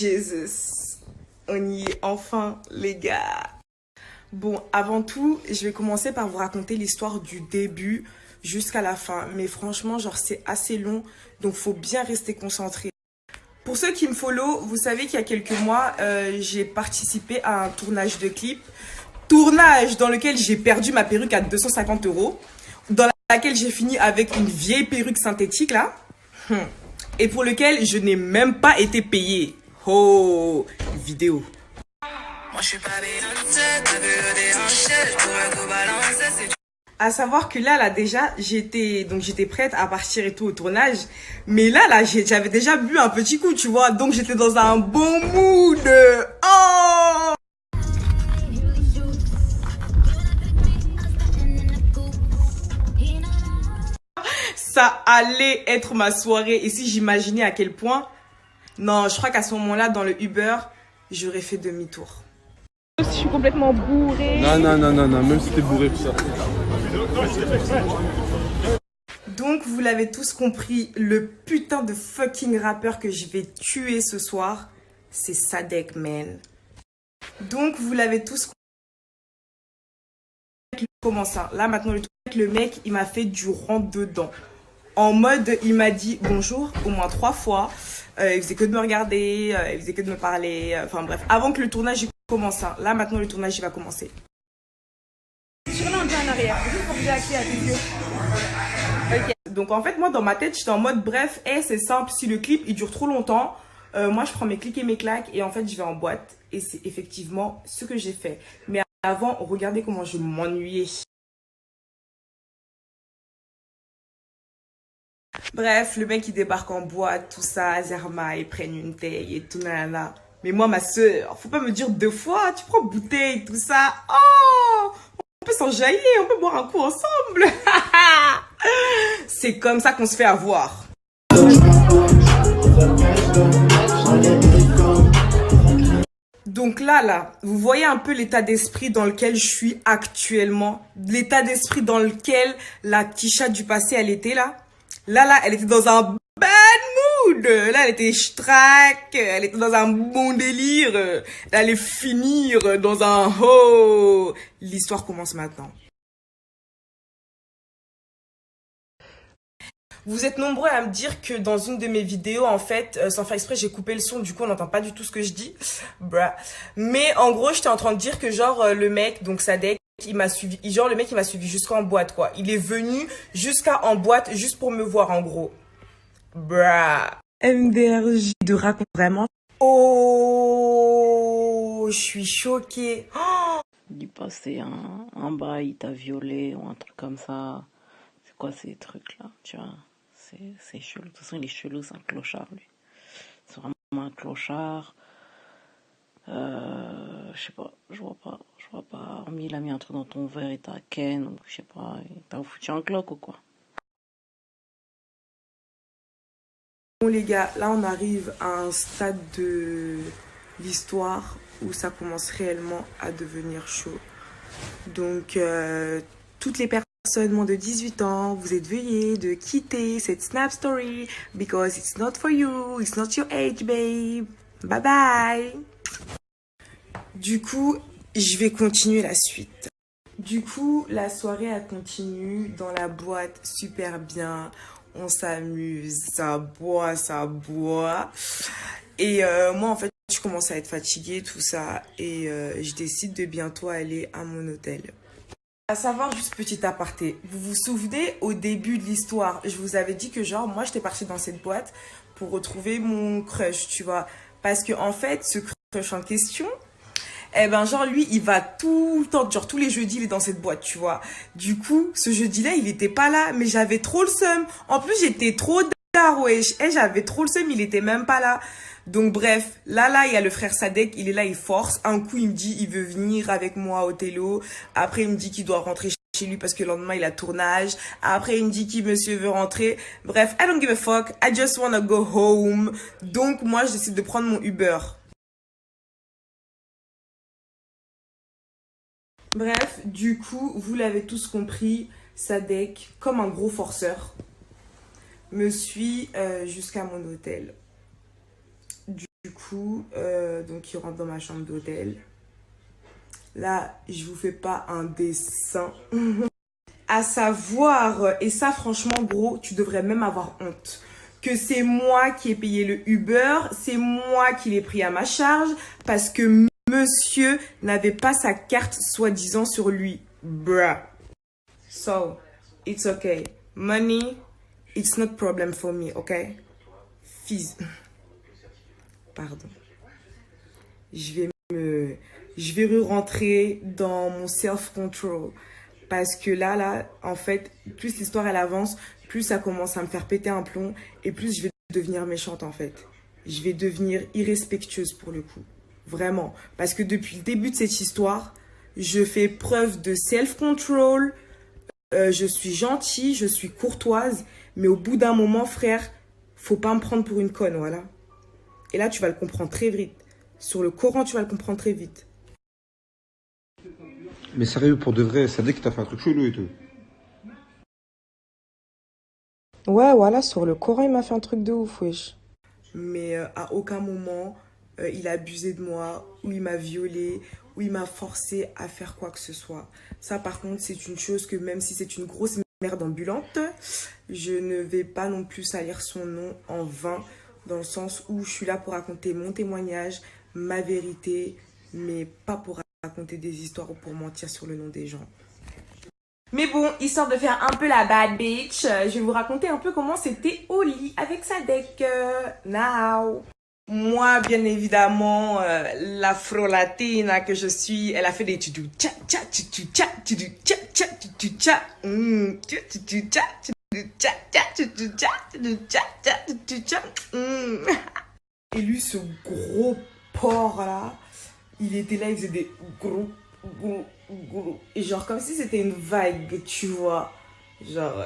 Jesus, on y est enfin, les gars. Bon, avant tout, je vais commencer par vous raconter l'histoire du début jusqu'à la fin. Mais franchement, genre, c'est assez long, donc faut bien rester concentré. Pour ceux qui me follow, vous savez qu'il y a quelques mois, j'ai participé à un tournage de clip. Tournage dans lequel j'ai perdu ma perruque à 250 €. Dans laquelle j'ai fini avec une vieille perruque synthétique, là. Et pour lequel je n'ai même pas été payée. Oh, vidéo. Moi, je suis pas à savoir que là déjà, j'étais prête à partir et tout au tournage. Mais là, j'avais déjà bu un petit coup, tu vois. Donc, j'étais dans un bon mood. Oh! Ça allait être ma soirée. Et si j'imaginais à quel point... Non, je crois qu'à ce moment-là, dans le Uber, j'aurais fait demi-tour. Je suis complètement bourrée. Non, même si t'es bourré, tout ça. Donc, vous l'avez tous compris, le putain de fucking rappeur que je vais tuer ce soir, c'est Sadek, man. Donc, vous l'avez tous compris. Comment ça? Là, maintenant, le mec, il m'a fait du rentre-dedans. En mode, il m'a dit bonjour au moins 3 fois. Il faisait que de me regarder, il faisait que de me parler. Enfin bref, avant que le tournage commence. Là, maintenant, le tournage, il va commencer. Sur là, un peu en arrière, juste pour que j'ai accès à tes yeux. Ok. Donc, en fait, moi, dans ma tête, j'étais en mode, bref, c'est simple. Si le clip, il dure trop longtemps, moi, je prends mes clics et mes claques et en fait, je vais en boîte. Et c'est effectivement ce que j'ai fait. Mais avant, regardez comment je m'ennuyais. Bref, le mec il débarque en boîte, tout ça, Zerma, ils prennent une taille et tout, nanana. Mais moi, ma soeur, faut pas me dire 2 fois, tu prends bouteille, tout ça. Oh, on peut s'enjailler, on peut boire un coup ensemble. C'est comme ça qu'on se fait avoir. Donc là, vous voyez un peu l'état d'esprit dans lequel je suis actuellement. L'état d'esprit dans lequel la Tisha du passé, elle était là. Là, elle était dans un bad mood. Là, elle était strack. Elle était dans un bon délire. Elle allait finir dans un oh. L'histoire commence maintenant. Vous êtes nombreux à me dire que dans une de mes vidéos, en fait, sans faire exprès, j'ai coupé le son. Du coup, on n'entend pas du tout ce que je dis. Bruh. Mais en gros, j'étais en train de dire que genre, le mec, donc Sadek, il m'a suivi, genre le mec il m'a suivi jusqu'en boîte quoi. Il est venu jusqu'à en boîte juste pour me voir en gros. Bruh. MDRJ de raconte vraiment. Oh, je suis choquée. Oh. Dis pas c'est un bail, il t'a violé ou un truc comme ça. C'est quoi ces trucs là, tu vois? C'est chelou. De toute façon il est chelou, c'est un clochard lui. C'est vraiment un clochard. Je sais pas, je vois pas. Hormis il a mis un truc dans ton verre et t'as ken, ou je sais pas, il t'a foutu un cloque ou quoi. Bon les gars, là on arrive à un stade de l'histoire où ça commence réellement à devenir chaud. Donc toutes les personnes moins de 18 ans, vous êtes veuillez de quitter cette Snap Story because it's not for you, it's not your age babe. Bye bye. Du coup, je vais continuer la suite. Du coup, la soirée a continué dans la boîte super bien. On s'amuse, ça boit. Et moi, en fait, je commence à être fatiguée, tout ça. Et je décide de bientôt aller à mon hôtel. À savoir, juste petit aparté. Vous vous souvenez, au début de l'histoire, je vous avais dit que genre, moi, j'étais partie dans cette boîte pour retrouver mon crush, tu vois. Parce que en fait, ce crush en question... Eh ben genre lui il va tout le temps, genre tous les jeudis il est dans cette boîte tu vois. Du coup ce jeudi là il était pas là mais j'avais trop le seum. En plus j'étais trop wesh. J'avais trop le seum, il était même pas là. Donc bref, là il y a le frère Sadek, il est là, il force. Un coup il me dit il veut venir avec moi au télo. Après il me dit qu'il doit rentrer chez lui parce que le lendemain il a tournage. Après il me dit qu'il monsieur veut rentrer. Bref, I don't give a fuck, I just wanna go home. Donc moi je décide de prendre mon Uber. Bref, du coup, vous l'avez tous compris, Sadek, comme un gros forceur, me suit jusqu'à mon hôtel. Du coup, donc il rentre dans ma chambre d'hôtel. Là, je vous fais pas un dessin. À savoir, et ça franchement gros, tu devrais même avoir honte, que c'est moi qui ai payé le Uber, c'est moi qui l'ai pris à ma charge, parce que monsieur n'avait pas sa carte soi-disant sur lui. Bruh. So, it's okay. Money, it's not problem for me, okay? Fils. Pardon. Je vais rentrer dans mon self-control. Parce que là, en fait, plus l'histoire elle avance, plus ça commence à me faire péter un plomb et plus je vais devenir méchante en fait. Je vais devenir irrespectueuse pour le coup. Vraiment. Parce que depuis le début de cette histoire, je fais preuve de self-control, je suis gentille, je suis courtoise, mais au bout d'un moment, frère, faut pas me prendre pour une conne, voilà. Et là, tu vas le comprendre très vite. Sur le Coran, tu vas le comprendre très vite. Mais sérieux, pour de vrai, ça dit que t'as fait un truc chelou et tout. Ouais, voilà, sur le Coran, il m'a fait un truc de ouf, wesh. Mais à aucun moment, il a abusé de moi, ou il m'a violée, ou il m'a forcé à faire quoi que ce soit. Ça, par contre, c'est une chose que même si c'est une grosse merde ambulante, je ne vais pas non plus salir son nom en vain, dans le sens où je suis là pour raconter mon témoignage, ma vérité, mais pas pour raconter des histoires ou pour mentir sur le nom des gens. Mais bon, histoire de faire un peu la bad bitch, je vais vous raconter un peu comment c'était au lit avec Sadek. Now. Moi, bien évidemment, l'afro-latina que je suis, elle a fait des tutu tcha tcha tutu tcha tutu tcha tcha tutu tcha tutu tcha tutu tcha tcha tutu tcha tutu tcha tcha tutu tcha. Et lui, ce gros porc là, il était là, il faisait des gros. Et genre comme si c'était une vague, tu vois. Genre...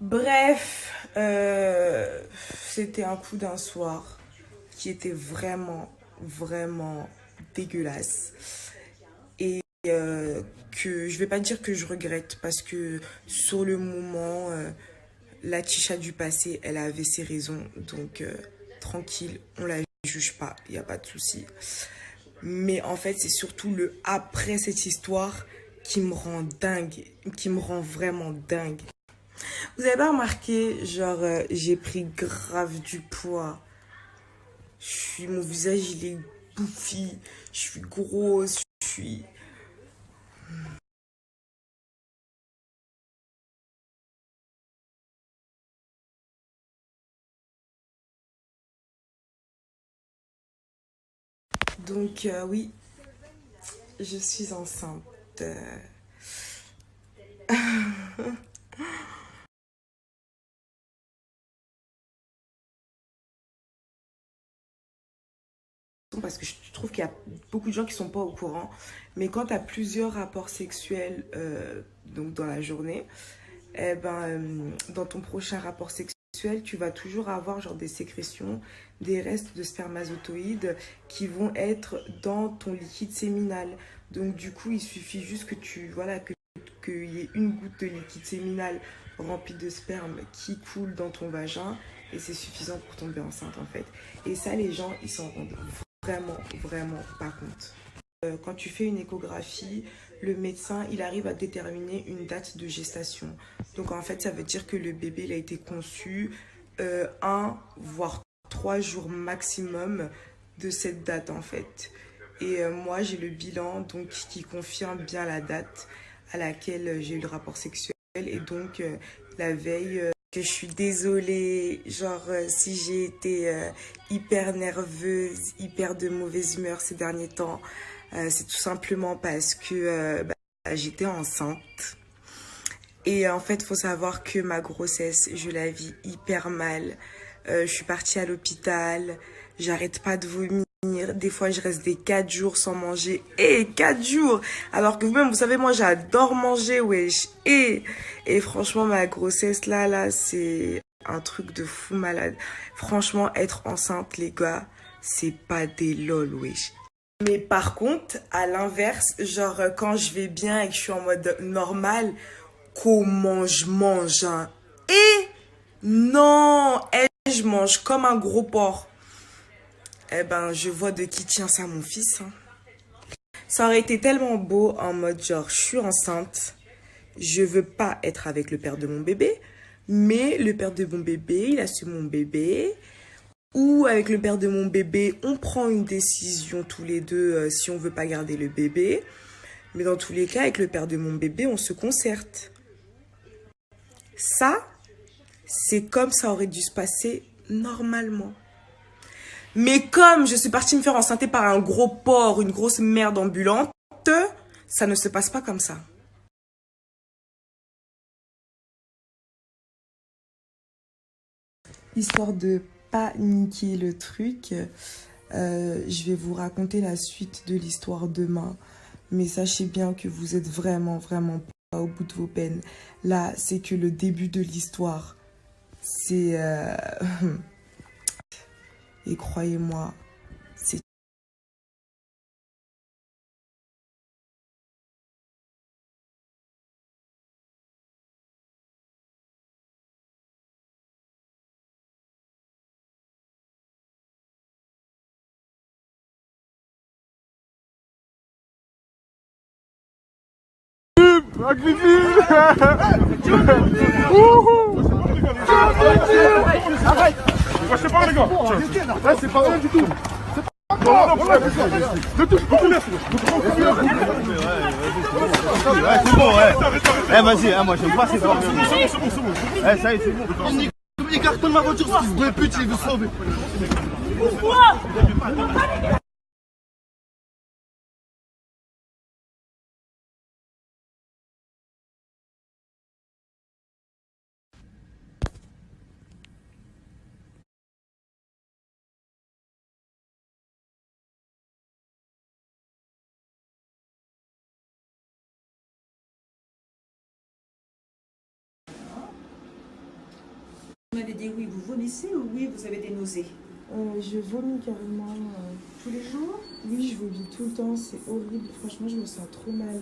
Bref, c'était un coup d'un soir qui était vraiment, vraiment dégueulasse. Et que je vais pas dire que je regrette parce que sur le moment, la Tisha du passé, elle avait ses raisons. Donc tranquille, on la juge pas, il n'y a pas de souci. Mais en fait, c'est surtout le après cette histoire qui me rend dingue, qui me rend vraiment dingue. Vous avez pas remarqué, genre, j'ai pris grave du poids. Mon visage, il est bouffi. Je suis grosse, je suis... Donc, oui, je suis enceinte. Parce que je trouve qu'il y a beaucoup de gens qui sont pas au courant. Mais quand tu as plusieurs rapports sexuels donc dans la journée, eh ben, dans ton prochain rapport sexuel, tu vas toujours avoir genre des sécrétions, des restes de spermatozoïdes qui vont être dans ton liquide séminal. Donc du coup, il suffit juste que qu'il y ait une goutte de liquide séminal rempli de sperme qui coule dans ton vagin et c'est suffisant pour tomber enceinte en fait. Et ça, les gens, ils s'en rendent vraiment, vraiment pas compte. Quand tu fais une échographie, le médecin, il arrive à déterminer une date de gestation. Donc en fait, ça veut dire que le bébé, il a été conçu 1 voire 3 jours maximum de cette date en fait. Et moi, j'ai le bilan donc qui confirme bien la date à laquelle j'ai eu le rapport sexuel. Et donc, la veille, que je suis désolée, genre si j'ai été hyper nerveuse, hyper de mauvaise humeur ces derniers temps, c'est tout simplement parce que j'étais enceinte. Et en fait, il faut savoir que ma grossesse, je la vis hyper mal. Je suis partie à l'hôpital, j'arrête pas de vomir. Des fois, je reste des 4 jours sans manger. 4 jours! Alors que vous-même, vous savez, moi, j'adore manger, wesh. Et franchement, ma grossesse, là, c'est un truc de fou malade. Franchement, être enceinte, les gars, c'est pas des lol, wesh. Mais par contre, à l'inverse, genre, quand je vais bien et que je suis en mode normal, comment je mange, hein? Non! Je mange comme un gros porc. Eh ben, je vois de qui tient ça mon fils. Hein. Ça aurait été tellement beau en mode genre, je suis enceinte. Je veux pas être avec le père de mon bébé. Mais le père de mon bébé, il assume mon bébé. Ou avec le père de mon bébé, on prend une décision tous les deux si on veut pas garder le bébé. Mais dans tous les cas, avec le père de mon bébé, on se concerte. Ça, c'est comme ça aurait dû se passer normalement. Mais comme je suis partie me faire enceinter par un gros porc, une grosse merde ambulante, ça ne se passe pas comme ça. Histoire de pas niquer le truc, je vais vous raconter la suite de l'histoire demain. Mais sachez bien que vous êtes vraiment, vraiment pas au bout de vos peines. Là, c'est que le début de l'histoire. C'est... Et croyez-moi, c'est... Lâchez pas les gars. Là c'est pas rien du tout. C'est bon, ouais. Eh, vas-y, moi j'aime pas ces fois. C'est bon. Eh, ça y est, c'est bon. Il cartonne ma voiture, ce fils de pute, il veut sauver. Vous m'avez dit oui, vous vomissez ou oui, vous avez des nausées? Je vomis carrément Tous les jours? Oui, je vomis tout le temps, c'est horrible. Franchement, je me sens trop mal.